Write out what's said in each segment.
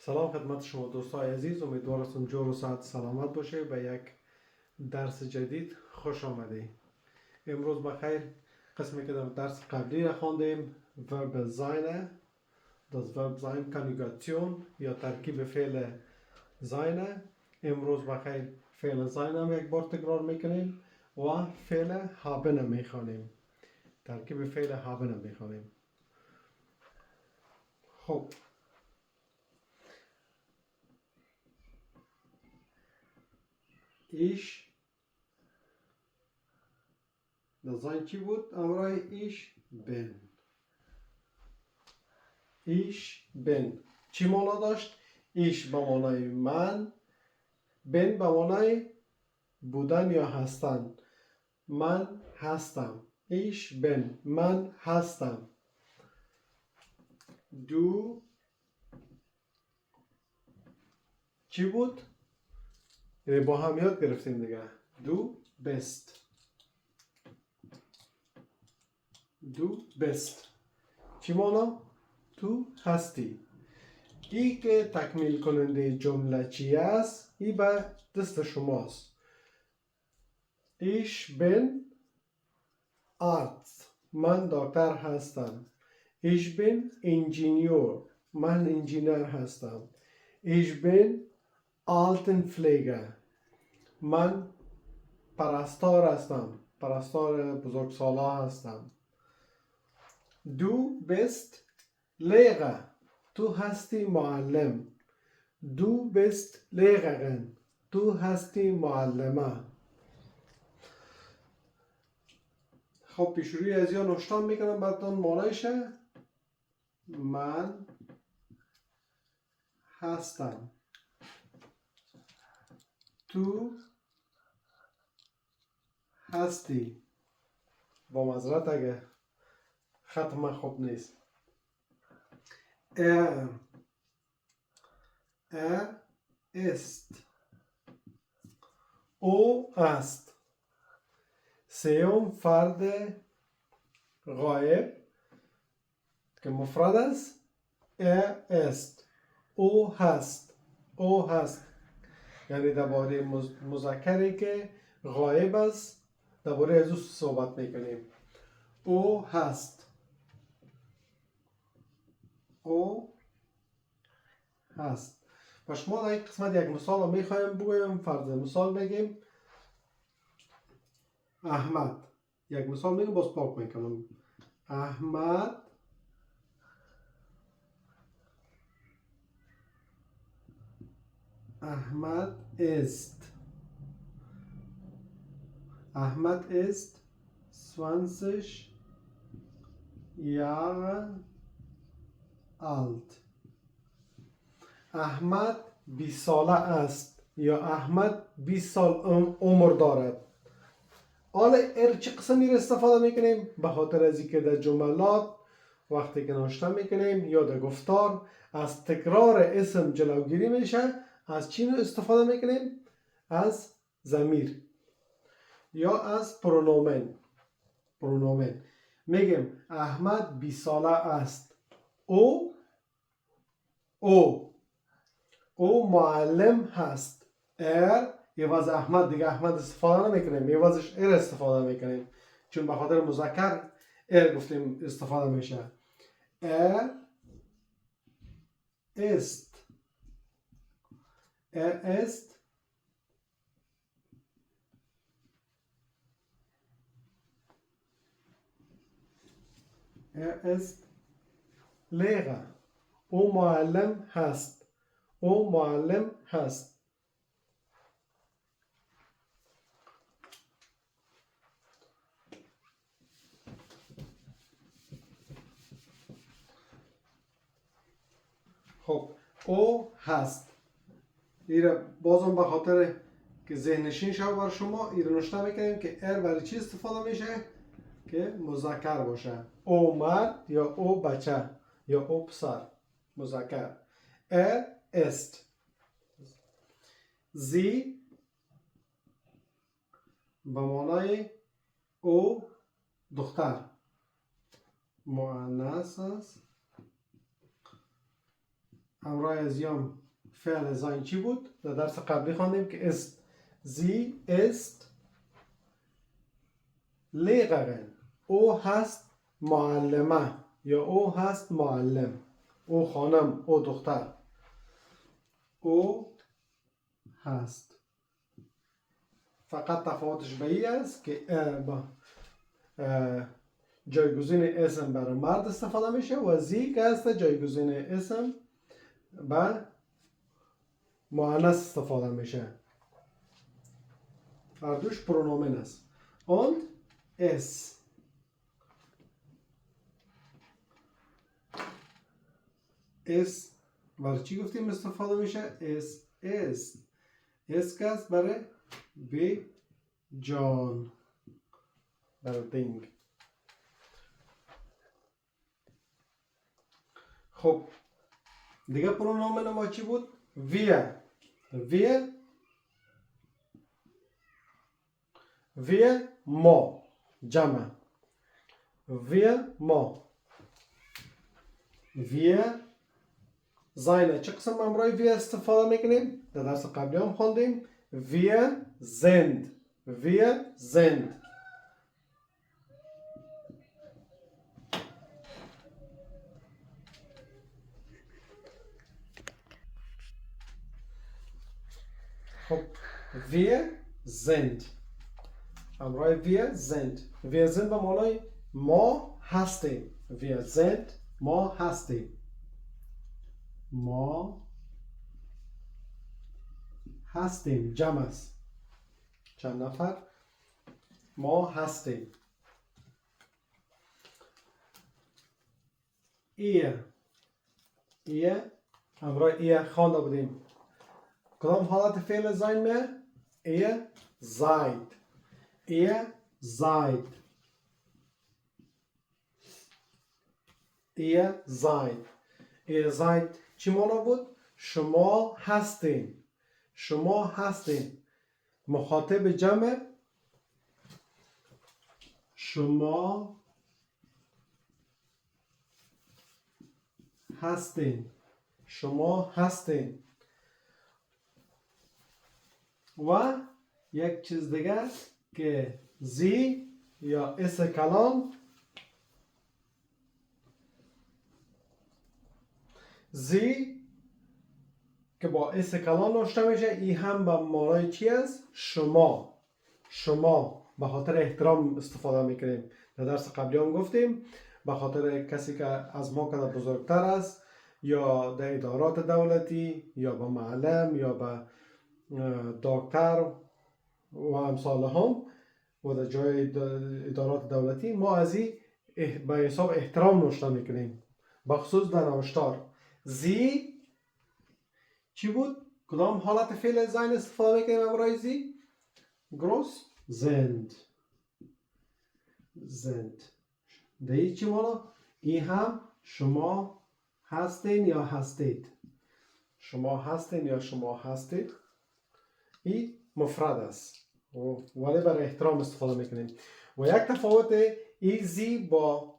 سلام خدمت شما دوستای عزیز، امیدوارم جور و صحت سلامت باشه. به یک درس جدید خوش آمدید. امروز بخیر قسمی که در درس قبلی را خواندیم verb sein. Das Verb sein Konjugation یا ترکیب فعل sein. امروز بخیر فعل sein هم یک بار تکرار میکنیم و فعل haben میخوانیم. ترکیب فعل haben میخوانیم. خب ich sein چی بود؟ امرای ich bin. ich bin چی معنا داشت؟ ich به معنای من، bin به معنای بودن یا هستن. من هستم. ich bin من هستم. du چی بود؟ با هم یاد گرفتیم دیگه. du bist. du bist چی معنا؟ تو هستی. ای که تکمیل کننده جمله چی است؟ ای به دست شماست. ich bin Arzt. من دکتر هستم. ich bin Ingenieur. من انجینیر هستم. ich bin Altenpfleger. من پرستار هستم. پرستار بزرگسالا هستم. du bist Lehrer. تو هستی معلم. du bist Lehrerin. تو هستی معلمه. خب پیشروی از یا نشتان میکنم بعدتان مانایشه. من هستم. تو هستی. با معذرت اگه خط من خوب نیست. er ist. او است. سوم فرد غایب که مفرد است. است. او هست. او هست یعنی درباره مذکری که غایب است درباره از او صحبت میکنیم. او هست. او هست. و شما در این قسمت یک مثال رو میخوایم بگویم. فرض مثال بگیم احمد. یک مثال میگم باز پاک میکنم. احمد ist. Ahmad ist 20 Jahre alt. احمد 20 ساله است یا احمد 20 سال عمر دارد. حالا چه قسمی را استفاده میکنیم؟ به خاطر از اینکه در جملات وقتی که نوشته میکنیم یا در گفتار از تکرار اسم جلوگیری میشه. از چی استفاده میکنیم؟ از ضمیر یا از پرونومن. میگیم احمد 20 ساله است. او معلم هست. عوض احمد دیگه احمد استفاده نمیکنیم. عوضش استفاده میکنیم چون به خاطر مذکر گفتیم استفاده میشه. ist. ist ist Lehrer. او معلم هست. او معلم هست. خب او هست. ایره بازم به خاطر که ذهن نشین شد بر شما ایره نوشته میکنیم که برای چی استفاده میشه؟ که مذکر باشه. او مرد یا او بچه یا او پسر. مذکر. ist. sie به معنای او دختر. مؤنث است. امرای ازیام فعل زاین چی بود؟ در درس قبلی خواندیم که است. زی است Lehrerin. او هست معلمه یا او هست معلم. او خانم، او دختر. او هست. فقط تفاوتش به این است که جایگزین اسم برای مرد استفاده میشه و زی که هست جایگزین اسم به مؤنث استفاده میشه. هر دوش پرونومن است. Und es. اس برای چی گفتیم استفاده میشه؟ اس است. اس که است برای به جان، برای دینگ. خب دیگه پرونومن ما چی بود؟ wir. wir ما جمع. wir ما. wir زاینه چه قسم امرای wir استفاده میکنیم؟ در درس قبلی هم خوندیم. wir sind. خب wir sind امرای wir sind به معنای ما هستیم. wir sind ما هستیم. ما هستیم جمع است. چند نفر؟ ما هستیم. ایه امرای ایه خوانده بودیم. کدام حالت فعل زاین میه؟ ایه زاید. ایه زاید چی مانا بود؟ شما هستین. مخاطب جمع شما هستین. و یک چیز دیگه که زی یا اس کلام زی که با اس کلام نوشته میشه ای هم به معنای چی است؟ شما به خاطر احترام استفاده میکنیم. در درس قبلی هم گفتیم به خاطر کسی که از ما کده بزرگتر است یا در ادارات دولتی یا به معلم یا به دکتر و امثال هم و در جای ادارات دولتی ما از این به حساب احترام نوشته میکنیم، بخصوص در نوشتار. زی چی بود؟ کدام حالت فعل زین استفاده میکنیم امرای زی؟ گروس زند. دیگه چی مانا؟ ای هم شما هستین یا هستید. ای مفرد است ولی برای احترام استفاده میکنیم. و یک تفاوت ایزی با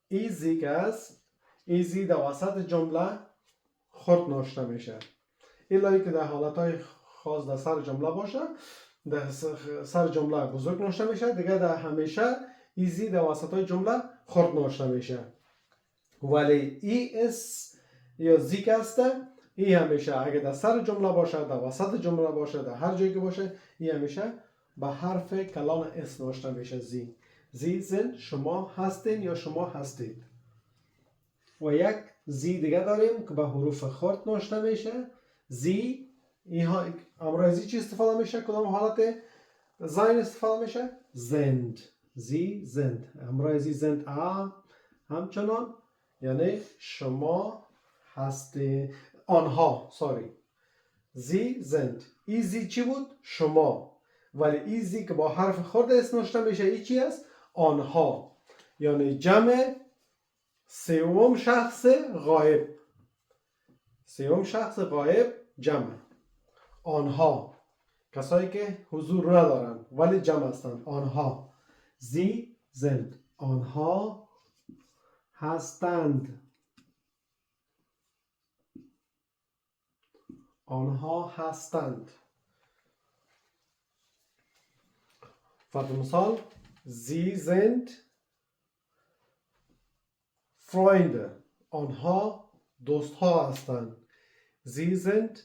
ایزی که است، ایزی در وسط جمله خرد نوشته میشه، ایلایی که در حالتهای خاص در سر جمله باشه در سر جمله بزرگ نوشته میشه، دیگه در همیشه ایزی در وسط های جمله خرد نوشته میشه. ولی ای اس یا زی که است ای همیشه اگه در سر جمله باشه، در وسط جمله باشه، در هر جایی که باشه، ای همیشه به حرف کلان اس نوشته میشه. زی زن شما هستین یا شما هستید. و یک زی دیگه داریم که به حروف خرد نوشته میشه. زی امرای زی چی استفاده میشه؟ کدام حالت زین استفاده میشه؟ زند. زی زند امرای زی زند همچنان یعنی شما هستید. آنها زی زند. ای زی چی بود؟ شما. ولی ای زی که با حرف خرد اس نوشته میشه ای چی است؟ آنها، یعنی جمع سوم شخص غایب جمع. آنها کسایی که حضور ندارن ولی جمع هستند. آنها زی زند آنها هستند. آنها هستند. فرض مثال Sie sind Freunde. آنها دوست ها هستند. Sie sind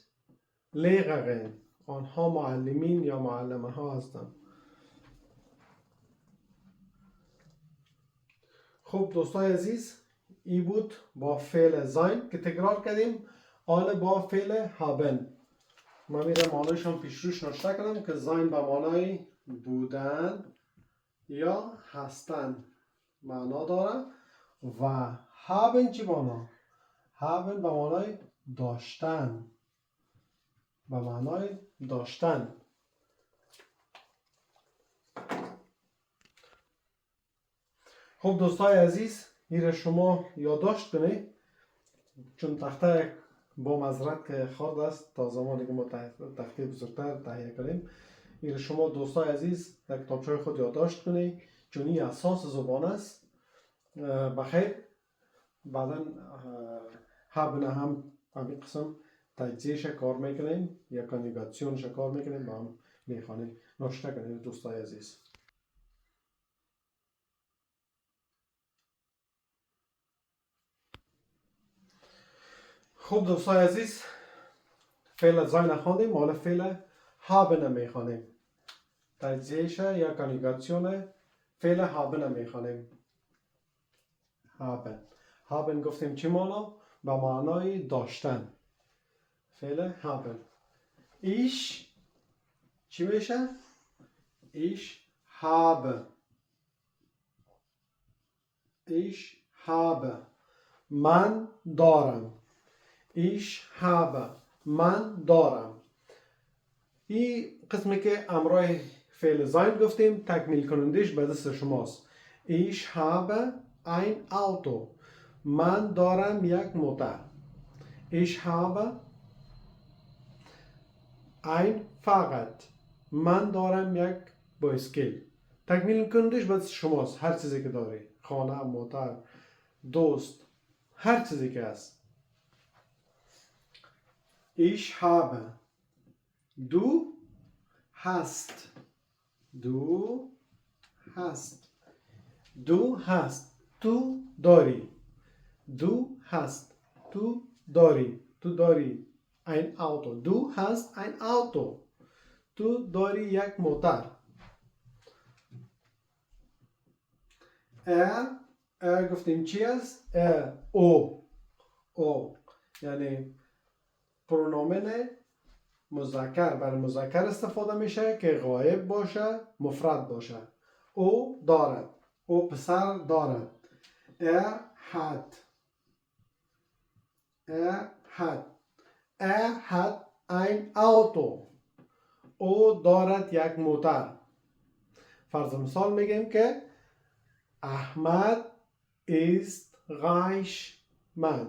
Lehrerin. آنها معلمین یا معلمه ها هستند. خب دوستای عزیز، ای بود با فعل sein که تکرار کردیم. حالا با فعل haben. من میرم معنیش هم پیش روش نوشته کردم که sein به معنای بودن یا هستن معنا داره و haben چی معنا؟ haben به معنای داشتن، به معنای داشتن. خب دوستای عزیز، این شما یادداشت کنید، چون تخته با معذرت که خرد است تا زمانی که ما تخته بزرگتر تهیه کنیم. این شما دوستای عزیز در کتابچه خود یادداشت کنید، چون این اساس زبان است. بخیر بعدا هبنه هم همین قسم تجزیهش کار میکنیم یا کانیگاسیونش کار میکنیم با هم میخوانیم. نوشته کنید دوستای عزیز. خب دوستای عزیز، فعل sein خواندیم، حالا فعل haben میخوانیم. تجزیهش یا کانیگاسیون فعل haben میخوانیم. haben گفتیم چی معنا؟ به معنای داشتن. فعل haben. ich چی میشه؟ ich habe. ich habe. من دارم. ich habe. من دارم. این قسمی که امرای فعل sein گفتیم تکمیل کنندش به دست شماست. ich habe ein Auto. من دارم یک موتر. ich habe ein Fahrrad. من دارم یک بایسکل. تکمیل کنندش به دست شماست. هر چیزی که داری، خانه، موتر، دوست، هر چیزی که هست. ich habe. Du hast. du hast. du hast. تو داری. du hast. تو داری. تو داری ein Auto. Du hast ein Auto. تو داری یک موتر. گفتیم چی است؟ او یعنی پرونومن مذکر برای مذکر استفاده میشه که غایب باشه، مفرد باشه. او دارد. او پسر دارد. hat. hat ein Auto. او دارد یک موتر. فرض مثال میگیم که احمد ist reich man.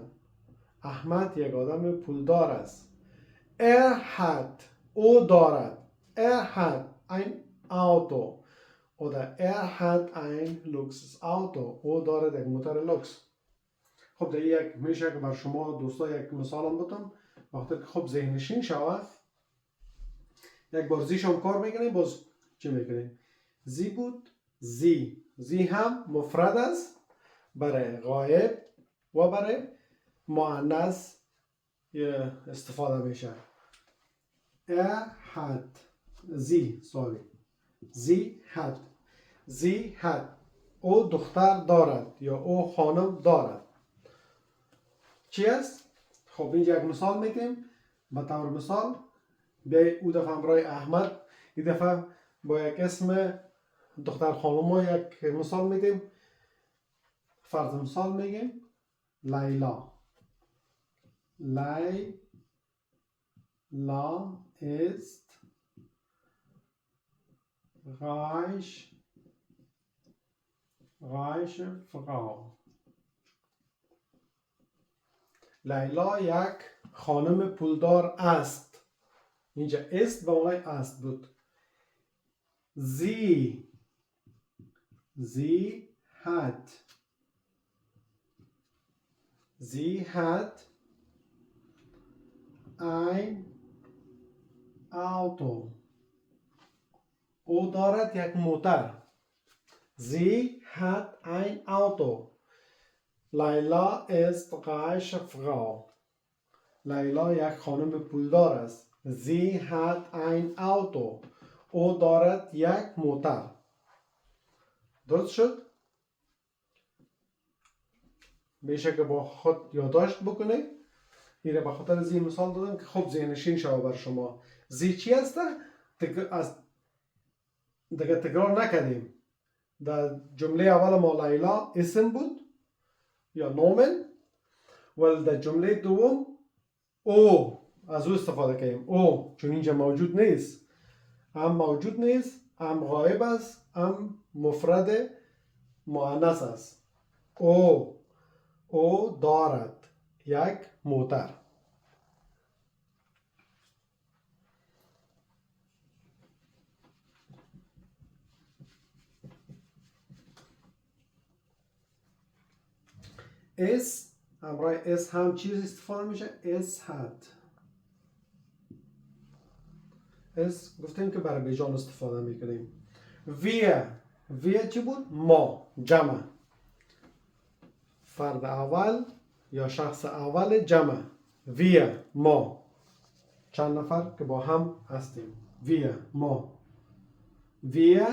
احمد یک آدم پولدار است. hat. او دارد. hat ein Auto. oder hat ein Luxusauto. او دارد یک موتر لوکس. خب در یک میشه که بر شما دوستا یک مثال هم بتم وقتی که خب ذهنشین شود یک بار زیش هم کار میکنیم. باز چی میکنیم؟ زی بود زی. زی هم مفرد است برای غایب و برای مؤنث استفاده میشه. hat. زی زی hat. زی hat. او دختر دارد یا او خانم دارد. چی است؟ خب اینجا یک مثال میگیم. به طور مثال به او دفعه همراه احمد، این دفعه با یک اسم دختر خانم ها یک مثال میدیم. فرض مثال میگیم لیلا. لیلا ist reiche Frau. لیلا یک خانم پولدار است. اینجا است به معنای است بود. sie hat. sie hat ein Auto. او دارد یک موتر. Sie hat ein Auto. لیلا ist reiche Frau. لیلا یک خانم پولدار است. Sie hat ein Auto. او دارد یک موتر. درست شد؟ میشه که با خود یادداشت بکنه. اینه به خاطر از این مثال دادم که خوب ذهنشین شود بر شما. زی چی هسته؟ دیگه تکرار نکردیم. در جمله اول ما لیلا اسم بود یا نومن، ولی در جمله دوم او از او استفاده کردیم. او چون اینجا موجود نیست، هم موجود نیست، هم غایب است، هم مفرد مؤنث است. او دارد یک موتر. اس همراه اس هم چیز استفاده میشه؟ اس هد. اس گفتیم که برای بیجان استفاده میکنیم. وی چی بود؟ ما، جمع. فرد اول یا شخص اول جمع. وی ما، چند نفر که با هم هستیم. وی ما. وی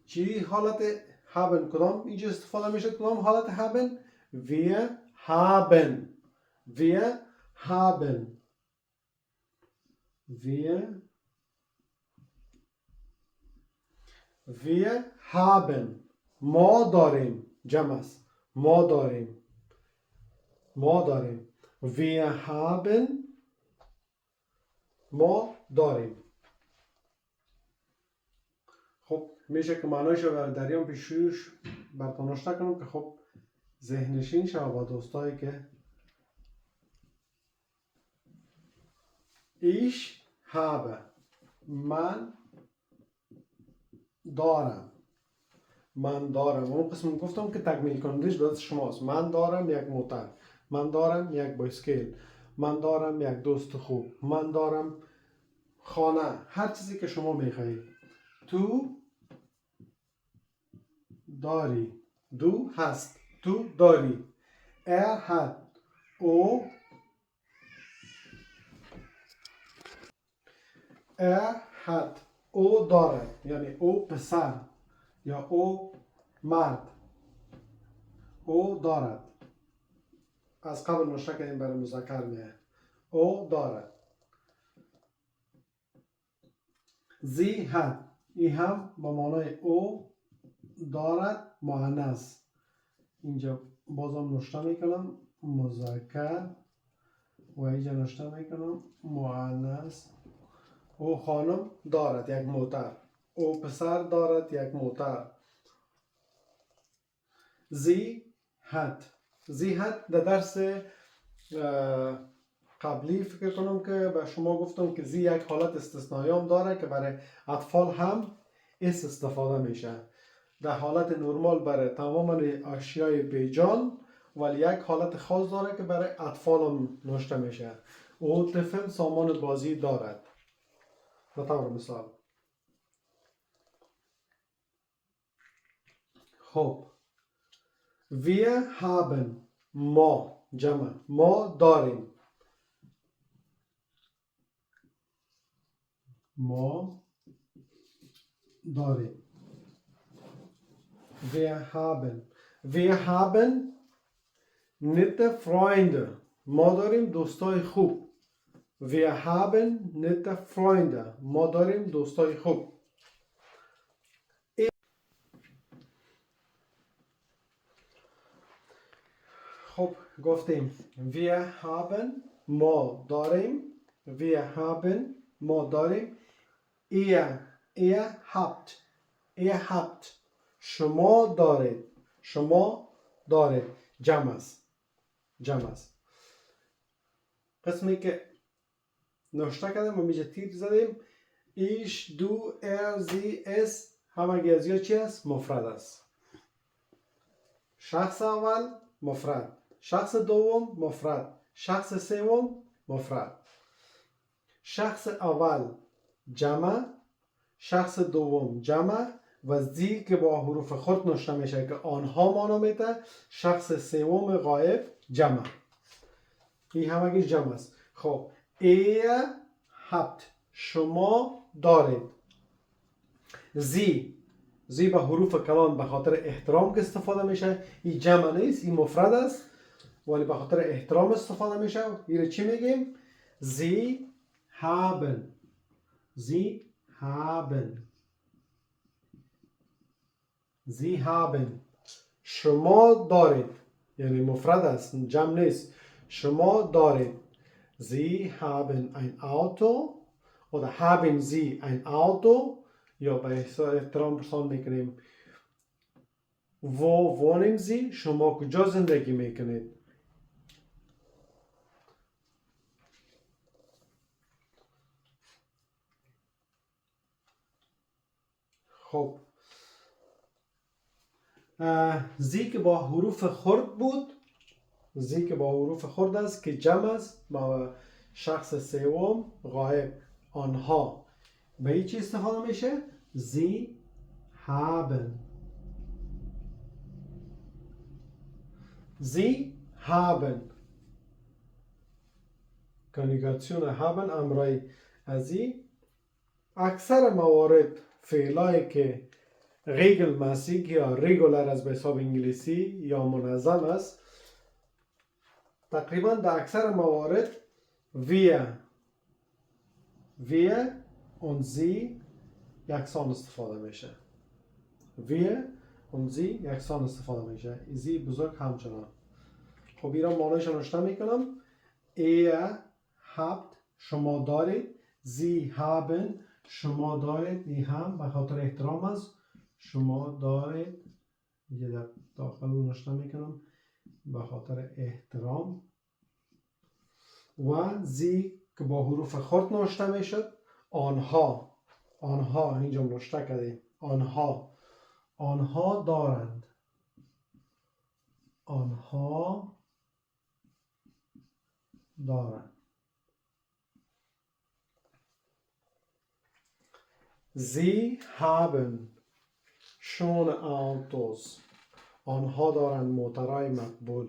چی حالت هابن؟ کدام اینجا استفاده میشه؟ کدام حالت هابن؟ Wir haben. Wir haben. Wir haben. ما داریم. جمع است. ما داریم. Wir haben. ما داریم. خب میشه که معنیش رو در یان پیشوش براتون آشنا کنم که خب ذهنشین شو با دوستایی که ich habe. من دارم. اون قسم گفتم که تکمیل کنندش به دست شماست. من دارم یک موتر. من دارم یک بایسکل. من دارم یک دوست خوب. من دارم خانه. هر چیزی که شما میخواهید. تو داری. دو هست. تو داری. hat. hat. او دارد. یعنی او پسر یا او مرد. او دارد. از قبل مشترک این برای مذکر میه. او دارد. زی hat. این هم با معنای او دارد مؤنث. اینجا بازم نشته میکنم مذکر و اینجا نشته میکنم مؤنث. او خانم دارد یک موتر. او پسر دارد یک موتر. زی hat. در درس قبلی فکر کنم که به شما گفتم که زی یک حالت استثنایی هم داره که برای اطفال هم استفاده میشه. در حالت نرمال برای تمام اشیای بیجان، ولی یک حالت خاص داره که برای اطفال هم نوشته میشه. او طفل سامان بازی دارد. به طور مثال. خب wir haben. ما جمع. ما داریم. ما داریم. Wir haben nette Freunde. ما داریم دوستای خوب. Wir haben nette Freunde. ما داریم دوستای خوب. خب گفتیم wir haben. ما داریم. Wir haben. ما داریم. ihr habt. شما دارید. جمع است. قسمی که نوشته کردیم و میجه تیر زدیم ایش، دو، زی، اس همه از یا چی است؟ مفرد است. شخص اول مفرد. شخص دوم مفرد. شخص سوم مفرد. شخص اول جمع، شخص دوم جمع و زی که با حروف خرد نوشته میشه که آنها مانا میده، شخص سوم غایب جمع. این همگی جمع است. خب ای هفت شما دارید. زی با حروف کلان به خاطر احترام که استفاده میشه. این جمع نیست، این مفرد است ولی به خاطر احترام استفاده میشه. این چی میگیم؟ زی هابن. زی هابن. زی هابن. شما دارید، یعنی مفرد است، جمع نیست. شما دارید. Sie haben ein Auto oder haben Sie ein Auto. یا به احترام پرسان میکنیم wo wohnen Sie؟ شما کجا زندگی میکنید؟ خب زی که با حروف خرد بود، زی که با حروف خرد است که جمع است با شخص سوم غایب آنها به این چی استفاده میشه؟ زی haben. زی haben. کنیگاسیون haben امرای ازی. اکثر موارد فعلایی که regelmäßig یا regular از به حساب انگلیسی یا منظم است، تقریبا در اکثر موارد wir und sie یکسان استفاده میشه. wir und sie یکسان استفاده میشه. زی بزرگ همچنان. خب ایران معنیش نوشته میکنم. ihr habt شما دارید. sie haben شما دارید. این هم به خاطر احترام است. شما دارید. یه در داخل نوشته میکنم به خاطر احترام. و زی که با حروف خرد نوشته میشد. آنها اینجا نوشته کردیم. آنها دارند. آنها دارند. Sie haben schon Autos. آنها دارند موترهای مقبول.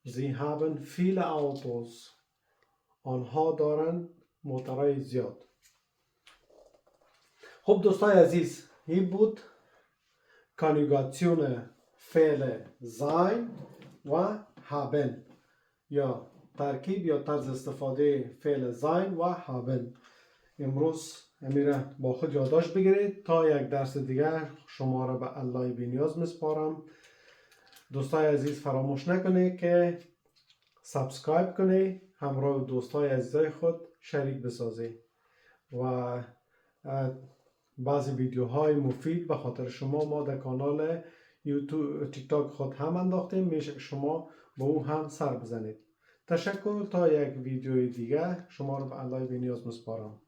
Sie haben viele Autos. آنها دارند موترهای زیاد. خب دوستای عزیز، این بود کانیگاسیون فعل sein و haben یا ترکیب یا طرز استفاده فعل sein و haben. امروز امیره با خود یادداشت بگیرید تا یک درس دیگر شما را به الله بی‌نیاز میسپارم. دوستای عزیز فراموش نکنید که سابسکرایب کنید، همراه دوستای عزیزای خود شریک بسازید و بعضی ویدیوهای مفید به خاطر شما ما در کانال یوتیوب تیک تاک خود هم انداختیم. میشه که شما با اون هم سر بزنید. تشکر. تا یک ویدیوی دیگه شما را به الله بی‌نیاز میسپارم.